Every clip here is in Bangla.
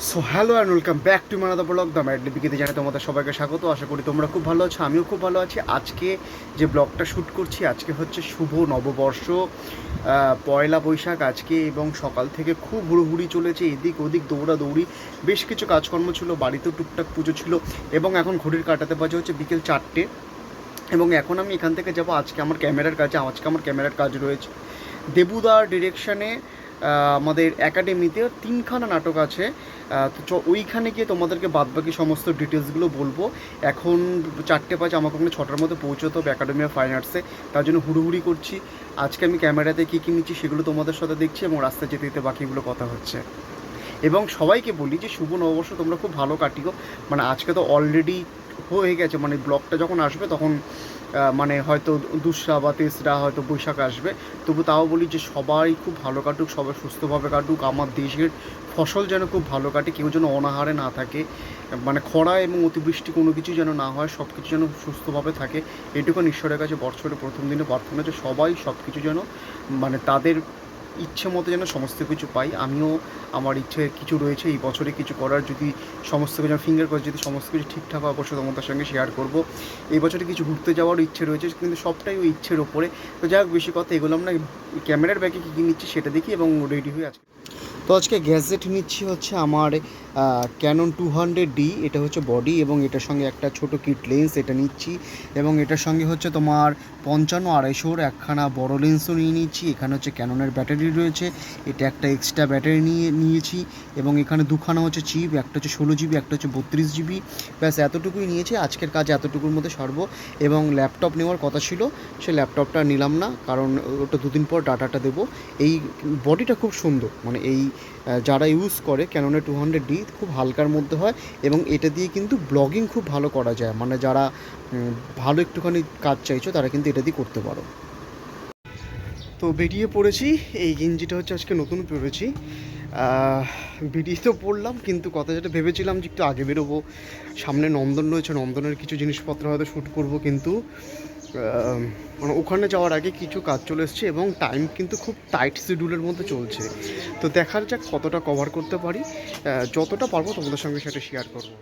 So hello and welcome back to Manada blog দ্য ম্যাডলি বিকেতে জানাই তোমাদের সবাইকে স্বাগত। আশা করি তোমরা খুব ভালো আছো, আমিও খুব ভালো আছি। আজকে যে ব্লগটা শ্যুট করছি আজকে হচ্ছে শুভ নববর্ষ, পয়লা বৈশাখ আজকে, এবং সকাল থেকে খুব হুড়োহুড়ি চলেছে, এদিক ওদিক দৌড়াদৌড়ি, বেশ কিছু কাজকর্ম ছিল, বাড়িতেও টুকটাক পুজো ছিল, এবং এখন ঘড়ির কাটাতে বাজে হচ্ছে বিকেল 4টে। এবং এখন আমি এখান থেকে যাব আজকে আমার ক্যামেরার কাছে। আজকে আমার ক্যামেরার কাজ রয়েছে দেবুদার ডিরেকশানে। আমাদের একাডেমিতে 3খানা নাটক আছে, তো ওইখানে গিয়ে তোমাদেরকে বাদবাকি সমস্ত ডিটেলসগুলো বলবো। এখন 4টে 5, আমাকে ওখানে 6টার মধ্যে পৌঁছতে হবে একাডেমি অফ ফাইন আর্টসে, তার জন্য হুড়োহুড়ি করছি। আজকে আমি ক্যামেরাতে কী কী নিচ্ছি সেগুলো তোমাদের সাথে দেখছি, এবং রাস্তায় যেতে যেতে বাকিগুলো কথা হচ্ছে। এবং সবাইকে বলি যে শুভ নববর্ষ তোমরা খুব ভালো কাটিও। মানে আজকে তো অলরেডি হয়ে গেছে, মানে ব্লগটা যখন আসবে তখন মানে হয়তো 2রা বা 3রা হয়তো বৈশাখ আসবে। তবু তাও বলি যে সবাই খুব ভালো কাটুক, সবাই সুস্থভাবে কাটুক, আমার দেশের ফসল যেন খুব ভালো কাটে, কেউ যেন অনাহারে না থাকে, মানে খরা এবং অতিবৃষ্টি কোনো কিছু যেন না হয়, সব কিছু যেন সুস্থভাবে থাকে। এটুকুন ঈশ্বরের কাছে বছরের প্রথম দিনে প্রার্থনা, যে সবাই সব কিছু যেন মানে তাদের ইচ্ছে মতো যেন সমস্ত কিছু পাই। আমিও আমার ইচ্ছে কিছু রয়েছে এই বছরে কিছু করার, যদি সমস্ত কিছু ফিঙ্গার করে যদি সমস্ত কিছু ঠিকঠাক হয় অবশ্যই তোমাদের সঙ্গে শেয়ার করব। এই বছরে কিছু ঘুরতে যাওয়ারও ইচ্ছে রয়েছে, কিন্তু সবটাই ওই ইচ্ছের ওপরে। তো যাই হোক, বেশি কথা এগোলাম না, ক্যামেরার ব্যাগে কী কী নিচ্ছি সেটা দেখি এবং রেডি হয়ে আজকে। তো আজকে গ্যাজেট নিচ্ছি হচ্ছে আমার ক্যানন 200D, এটা হচ্ছে বডি, এবং এটার সঙ্গে একটা ছোট কিট লেন্স এটা নিচ্ছি, এবং এটার সঙ্গে হচ্ছে তোমার 55-250 একখানা বড় লেন্সও নিয়ে নিচ্ছি। এখানে হচ্ছে ক্যাননের ব্যাটারি রয়েছে, এটা একটা এক্সট্রা ব্যাটারি নিয়েছি, এবং এখানে 2খানা হচ্ছে চিপ, একটা হচ্ছে 16GB, একটা হচ্ছে 32GB। ব্যাস এতটুকুই নিয়েছি, আজকের কাজ এতটুকুর মধ্যে সারবো। এবং ল্যাপটপ নেওয়ার কথা ছিল, সে ল্যাপটপটা নিলাম না, কারণ ওটা 2 দিন পর ডাটাটা দেবো। এই বডিটা খুব সুন্দর, মানে এই যারা ইউজ করে ক্যাননের 200D খুব হালকার মধ্যে হয়, এবং এটা দিয়ে কিন্তু ব্লগিং খুব ভালো করা যায়। মানে যারা ভালো একটুখানি কাজ চাইছো তারা কিন্তু এটা দিয়ে করতে পারো। তো বেরিয়ে পড়েছি, এই গেঞ্জিটা হচ্ছে আজকে নতুন পরেছি। বেরিয়ে তো পড়লাম, কিন্তু কথা যেটা ভেবেছিলাম যে একটু আগে বেরোবো, সামনে নন্দন রয়েছে, নন্দনের কিছু জিনিসপত্র হয়তো শ্যুট করবো, কিন্তু মানে ওখানে যাওয়ার আগে কিছু কাজ চলে এসছে, এবং টাইম কিন্তু খুব টাইট শিডিউলের মধ্যে চলছে। তো দেখার যাক কতটা কভার করতে পারি, যতটা পারবো তোমাদের সঙ্গে সেটা শেয়ার করবো।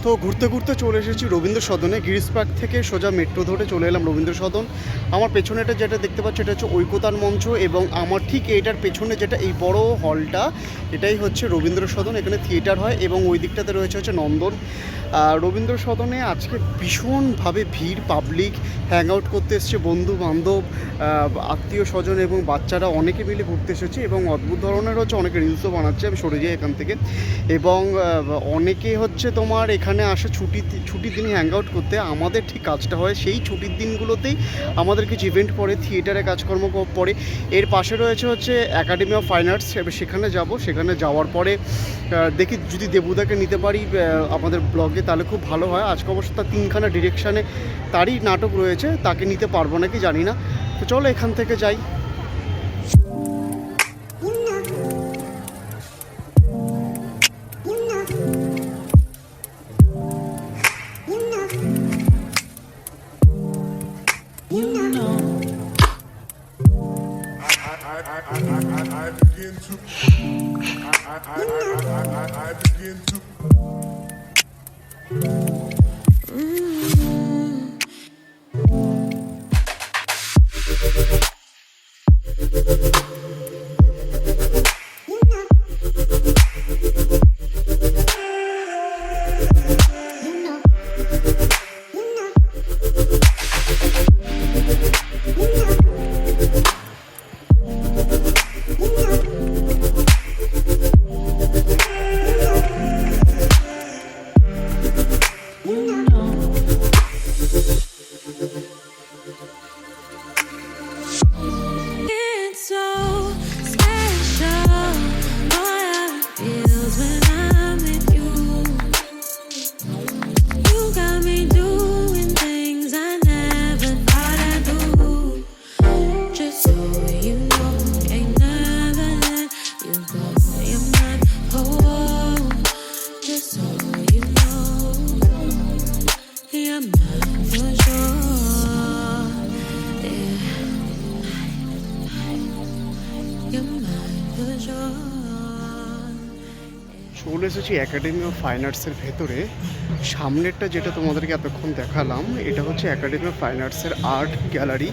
তো ঘুরতে ঘুরতে চলে এসেছি রবীন্দ্র সদনে। গিরিশ পার্ক থেকে সোজা মেট্রো ধরে চলে এলাম রবীন্দ্র সদন। আমার পেছনেটা যেটা দেখতে পাচ্ছ এটা হচ্ছে ঐকতান মঞ্চ, এবং আমার ঠিক এইটার পেছনে যেটা এই বড় হলটা, এটাই হচ্ছে রবীন্দ্র সদন। এখানে থিয়েটার হয়, এবং ওই দিকটাতে রয়েছে হচ্ছে নন্দন। রবীন্দ্র সদনে আজকে ভীষণভাবে ভিড়, পাবলিক হ্যাং আউট করতে এসছে, বন্ধু বান্ধব, আত্মীয় স্বজন এবং বাচ্চারা অনেকে মিলে ঘুরতে এসেছে, এবং অদ্ভুত ধরনের হচ্ছে অনেকে রিলসও বানাচ্ছে। আমি সরে যাই এখান থেকে। এবং অনেকে হচ্ছে তোমার এখানে আসে ছুটির দিনে হ্যাং আউট করতে। আমাদের ঠিক কাজটা হয় সেই ছুটির দিনগুলোতেই আমাদের কিছু ইভেন্ট পড়ে, থিয়েটারে কাজকর্ম পড়ে। এর পাশে রয়েছে হচ্ছে একাডেমি অফ ফাইন আর্টস, এবার সেখানে যাব। সেখানে যাওয়ার পরে দেখি যদি দেবুদাকে নিতে পারি আমাদের ব্লগে তাহলে খুব ভালো হয়। আজকে অবশ্য তার 3খানা ডিরেকশানে তারই নাটক রয়েছে, তাকে নিতে পারবো নাকি জানি না। তো চলো এখান থেকে যাই। চলে এসেছি একাডেমি অফ ফাইন আর্টসের ভেতরে। সামনেরটা যেটা তোমাদেরকে এতক্ষণ দেখালাম এটা হচ্ছে একাডেমি অফ ফাইন আর্টসের আর্ট গ্যালারি,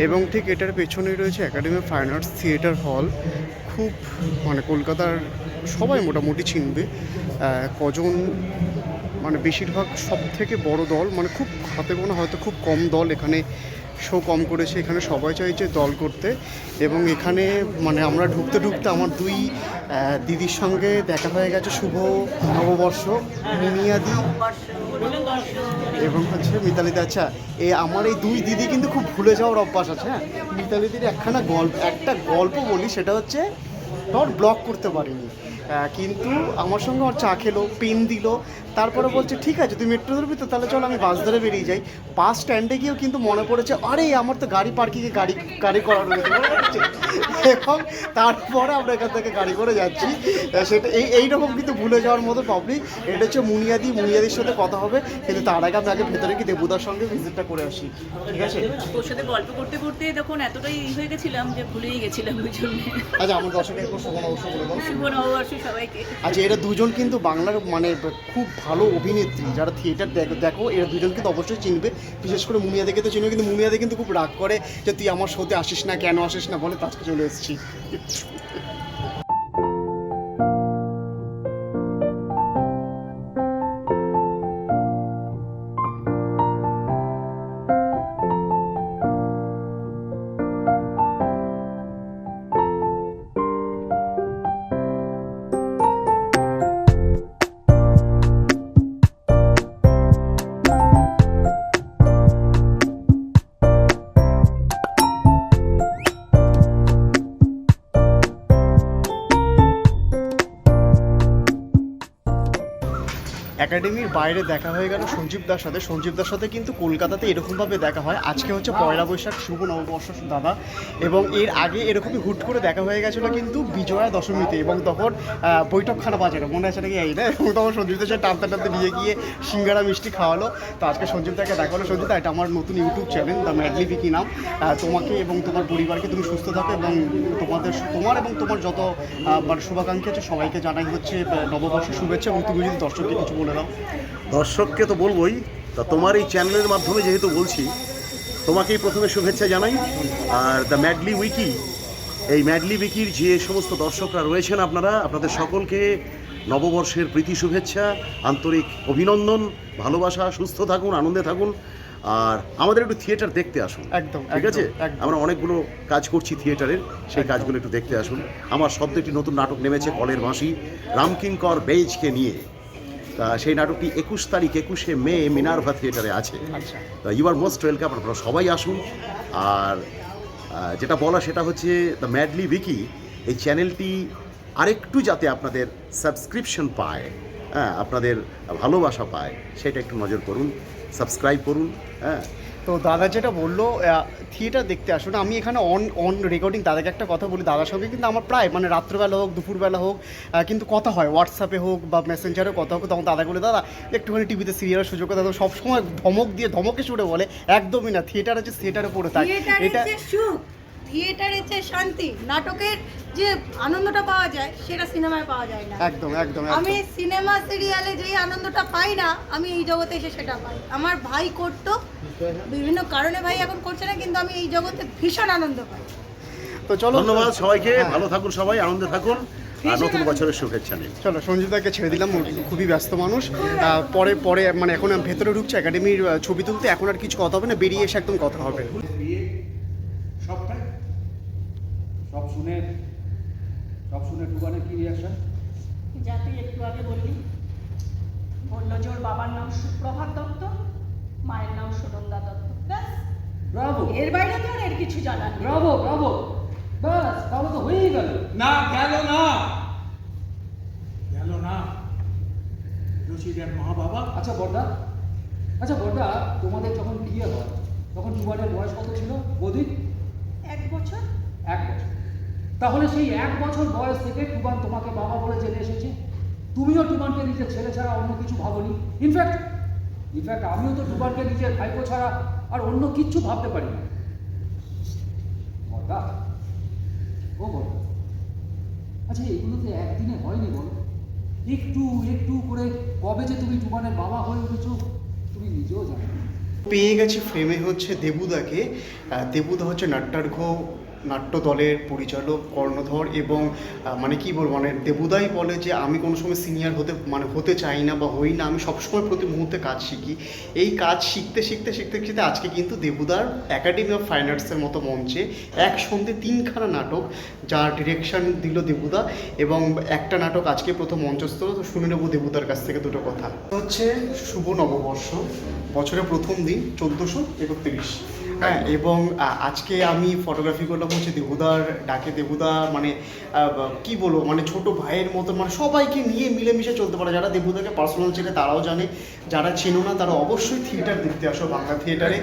এবং ঠিক এটার পেছনেই রয়েছে academy of fine arts theatre হল। খুব মানে কলকাতার সবাই মোটামুটি চিনবে। কজন মানে বেশিরভাগ সব থেকে বড় দল, মানে খুব হাতে গোনা হয়তো খুব কম দল এখানে শো কম করেছে। এখানে সবাই চাইছে দল করতে, এবং এখানে মানে আমরা ঢুকতে ঢুকতে আমার দুই দিদির সঙ্গে দেখা হয়ে গেছে। শুভ নববর্ষ, মুনিয়াদি এবং হচ্ছে মিতালিদি। আচ্ছা, আমার এই দুই দিদি কিন্তু খুব ভুলে যাওয়ার অভ্যাস আছে। হ্যাঁ, মিতালিদির একটা গল্প বলি, সেটা হচ্ছে ধর ব্লগ করতে পারিনি, কিন্তু আমার সঙ্গে ওর চা খেলো, পেন দিল, তারপরে বলছে ঠিক আছে তুই মেট্রো ধরবি তো, তাহলে চল আমি বাস ধরে বেরিয়ে যাই। বাস স্ট্যান্ডে গিয়েও কিন্তু মনে পড়েছে আরে আমার তো গাড়ি পার্কিংয়ে গাড়ি করা রয়েছে, এবং তারপরে আমরা এখান থেকে গাড়ি করে যাচ্ছি। সেটা এইরকম কিন্তু ভুলে যাওয়ার মতো পাবলিক। এটা হচ্ছে মুনিয়াদির সাথে কথা হবে, কিন্তু তার আগে আমি ভেতরে কি দেবুদার সঙ্গে ভিজিটটা করে আসি, ঠিক আছে? তোর সাথে গল্প করতে করতে তখন এতটাই হয়ে গেছিলাম যে ভুলেই গেছিলাম ওই জন্য। আচ্ছা, আমার দর্শকের শুভ নববর্ষ বলে দাও। শুভ নববর্ষ সবাইকে। আচ্ছা, এরা দুজন কিন্তু বাংলার মানে খুব ভালো অভিনেত্রী, যারা থিয়েটার দেখো এরা দুজন কিন্তু অবশ্যই চিনবে। বিশেষ করে মুনিয়াদিকে তো চিনবে, কিন্তু মুনিয়াদি কিন্তু খুব রাগ করে যে তুই আমার শোতে আসিস না, কেন আসিস না বলে, আজকে চলে এসেছি। একাডেমির বাইরে দেখা হয়ে গেল সঞ্জীবদার সাথে কিন্তু কলকাতাতে এরকমভাবে দেখা হয়। আজকে হচ্ছে পয়লা বৈশাখ, শুভ নববর্ষ দাদা, এবং এর আগে এরকমই হুট করে দেখা হয়ে গেছিলো কিন্তু বিজয়া দশমীতে, এবং তখন বৈঠকখানা বাজারে মনে আছে নাকি এই না, এবং তখন সঞ্জীবদার সাথে টানতে নিয়ে গিয়ে সিঙ্গারা মিষ্টি খাওয়ালো। তো আজকে সঞ্জীবদাকে দেখা হলো। সঞ্জীবদা, এটা আমার নতুন ইউটিউব চ্যানেল দ্য ম্যাডলি বিকি নাম। তোমাকে এবং তোমার পরিবারকে তুমি সুস্থ থাকো, এবং তোমার এবং তোমার যত মানে শুভাকাঙ্ক্ষী আছে সবাইকে জানাই হচ্ছে নববর্ষের শুভেচ্ছা। এবং তুমি যদি দর্শককে কিছু বলে দাও। দর্শককে তো বলবোই, তা তোমার এই চ্যানেলের মাধ্যমে যেহেতু বলছি, তোমাকেই প্রথমে শুভেচ্ছা জানাই। আর দ্য ম্যাডলি উইকি, এই ম্যাডলি উইকির যে সমস্ত দর্শকরা রয়েছেন আপনাদের সকলকে নববর্ষের প্রীতি শুভেচ্ছা, আন্তরিক অভিনন্দন, ভালোবাসা। সুস্থ থাকুন, আনন্দে থাকুন, আর আমাদের একটু থিয়েটার দেখতে আসুন। একদম, ঠিক আছে? আমরা অনেকগুলো কাজ করছি থিয়েটারের, সেই কাজগুলো একটু দেখতে আসুন। আমার সদ্য একটি নতুন নাটক নেমেছে, কলের বাঁশি, রামকিঙ্কর বেইজকে নিয়ে। তা সেই নাটকটি 21 মে মিনার্ভা থিয়েটারে আছে। আচ্ছা, তা ইউ আর মোস্ট ওয়েলকাম, আপনারা সবাই আসুন। আর যেটা বলা সেটা হচ্ছে দ্য ম্যাডলি উইকি, এই চ্যানেলটি আরেকটু যাতে আপনাদের সাবস্ক্রিপশন পায়, হ্যাঁ, আপনাদের ভালোবাসা পায়, সেটা একটু নজর করুন, সাবস্ক্রাইব করুন। হ্যাঁ, তো দাদা যেটা বললো থিয়েটার দেখতে আসুন, আমি এখানে অন রেকর্ডিং দাদাকে একটা কথা বলি, দাদার সঙ্গে কিন্তু আমার প্রায় মানে রাত্রেবেলা হোক দুপুরবেলা হোক কিন্তু কথা হয়, হোয়াটসঅ্যাপে হোক বা মেসেঞ্জারে কথা হোক, তখন দাদা বলে দাদা একটুখানি টিভিতে সিরিয়ালের সুযোগ করে দাদা, সবসময় ধমক দিয়ে ধমকে সুরে বলে একদমই না, থিয়েটার আছে থিয়েটারে পড়ে থাক। এটা থিয়েটারের যে শান্তি, নাটকের যে আনন্দটা পাওয়া যায় সেটা সিনেমায় পাওয়া যায় না। একদম একদম আমি সিনেমা সিরিয়ালে যেই আনন্দটা পাই না, আমি এই জগতে এসে সেটা পাই। আমার ভাই করতো, বিভিন্ন কারণে ভাই এখন করছে না, কিন্তু আমি এই জগতে ভীষণ আনন্দ পাই। তো চলো, ধন্যবাদ সবাইকে, হ্যাঁ। ভালো থাকুন সবাই, আনন্দে থাকুন, আর নতুন বছরের শুভেচ্ছা নিন। চলো সঞ্জীবদাকে ছেড়ে দিলাম, খুবই ব্যস্ত মানুষ। পরে মানে এখন ভেতরে ঢুকছে একাডেমির ছবি তুলতে, এখন আর কিছু কথা হবে না, বেরিয়ে এসে একদম কথা হবে। বিয়ে সবটাই সব শুনে টুকানের কি রিয়াকশন? যাতে একটু আগে বললি, বললো যে ওর বাবার নাম সুপ্রভাত দত্ত, মায়ের নাম সুনন্দা দত্ত, ব্যাস। ব্রাভো এর বাইরে তো আর এর কিছু জানার নেই। ব্রাভো ব্রাভো, বাস তাহলে তো হয়েই গেল। না গেল না, রশিদের মা বাবা। আচ্ছা বড়দা, তোমাদের যখন বিয়ে হয় তখন টুবানের বয়স কত ছিল? বৌদি 1 বছর। 1 বছর। তাহলে সেই 1 বছর বয়স থেকে টুবান তোমাকে বাবা বলে জেনে এসেছে। তুমিও টুবানকে নিজের ছেলে ছাড়া অন্য কিছু ভাবনি। ইনফ্যাক্ট আমিও তো টুবানকে নিজের ভাইপো ছাড়া আর অন্য কিচ্ছু ভাবতে পারি না। বড়দা, ও বড়দা, আচ্ছা এগুলো তো একদিনে হয়নি বলো। একটু একটু করে কবে যে তুমি টুবানের বাবা হয়ে উঠেছো তুমি নিজেও জানো। পেয়ে গেছি ফ্রেমে হচ্ছে দেবুদাকে। দেবুদা হচ্ছে নাট্যার্ঘ নাট্য দলের পরিচালক, কর্ণধর, এবং মানে কি বলবো, মানে দেবুদাই বলে যে আমি কোনো সময় সিনিয়র হতে চাই না বা হই না, আমি সবসময় প্রতি মুহূর্তে কাজ শিখি। এই কাজ শিখতে আজকে কিন্তু দেবুদার একাডেমি অফ ফাইন আর্টসের মতো মঞ্চে একসঙ্গে 3খানা নাটক, যার ডিরেকশন দিল দেবুদা, এবং একটা নাটক আজকে প্রথম মঞ্চস্থ। তো শুনে নেবো দেবুদার কাছ থেকে দুটো কথা। হচ্ছে শুভ নববর্ষ, বছরের প্রথম দিন 1431। হ্যাঁ, এবং আজকে আমি ফটোগ্রাফি করলাম হচ্ছে দেবুদার ডাকে। দেবুদা মানে কি বলবো, মানে ছোট ভাইয়ের মতো, মানে সবাইকে নিয়ে মিলেমিশে চলতে পারে। যারা দেবুদাকে পার্সোনাল চেনে তারাও জানে, যারা চেনো না তারা অবশ্যই থিয়েটার দেখতে আসো বাংলা থিয়েটারে।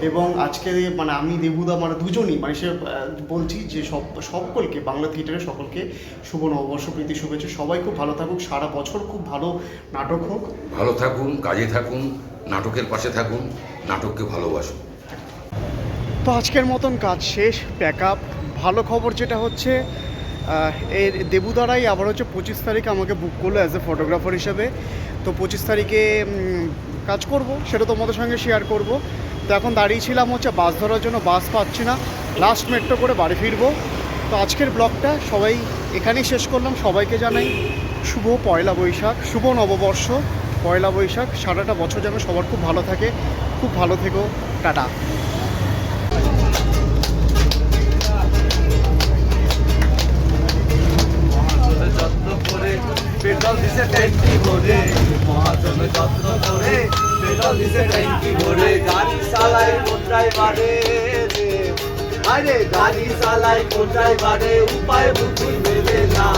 এবং আজকে মানে আমি দেবুদা মানে দুজনই মানে সে বলছি যে সকলকে বাংলা থিয়েটারে সকলকে শুভ নববর্ষ প্রীতি শুভেচ্ছা। সবাই খুব ভালো থাকুক, সারা বছর খুব ভালো নাটক হোক। ভালো থাকুন, কাজে থাকুন, নাটকের পাশে থাকুন, নাটককে ভালোবাসুন। তো আজকের মতন কাজ শেষ, প্যাক আপ। ভালো খবর যেটা হচ্ছে এর দেবুদারাই আবার হচ্ছে 25 তারিখে আমাকে বুক করলো অ্যাজ এ ফটোগ্রাফার হিসেবে। তো 25 তারিখে কাজ করব, সেটা তোমাদের সঙ্গে শেয়ার করব। তো এখন দাঁড়িয়েছিলাম হচ্ছে বাস ধরার জন্য, বাস পাচ্ছি না, লাস্ট মেট্রো করে বাড়ি ফিরবো। তো আজকের ব্লগটা সবাই এখানেই শেষ করলাম। সবাইকে জানাই শুভ পয়লা বৈশাখ, শুভ নববর্ষ, পয়লা বৈশাখ। সারাটা বছর যেন সবার খুব ভালো থাকে, খুব ভালো থেকো, টাটা। পেট্রোল দিছে ট্যাঙ্কি ভরে, মহাজন যত্ন করে পেট্রোল দিছে ট্যাঙ্কি ভরে। গাড়ি চালাই কোন ড্রাইভারে রে, আরে গাড়ি চালাই কোন ড্রাইভারে, উপায় বুদ্ধি মেলে না।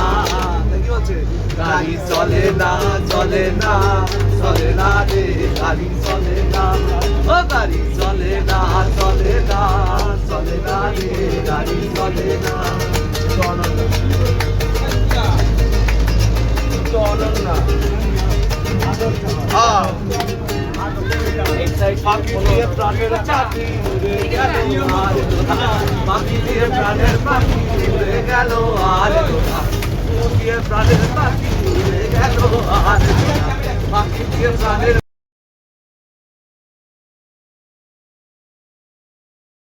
কি হচ্ছে? গাড়ি চলে না চলে না চলে না রে, গাড়ি চলে না, ও গাড়ি চলে না চলে না চলে না রে, গাড়ি চলে না। পাখি দিয়ে প্রাণের চাকরি উড়ে গেল আর পাখি দিয়ে প্রাণের পাখি উড়ে গেল আর দিয়ে প্রাণের পাখি উড়ে গেল আর পাখি দিয়ে প্রাণের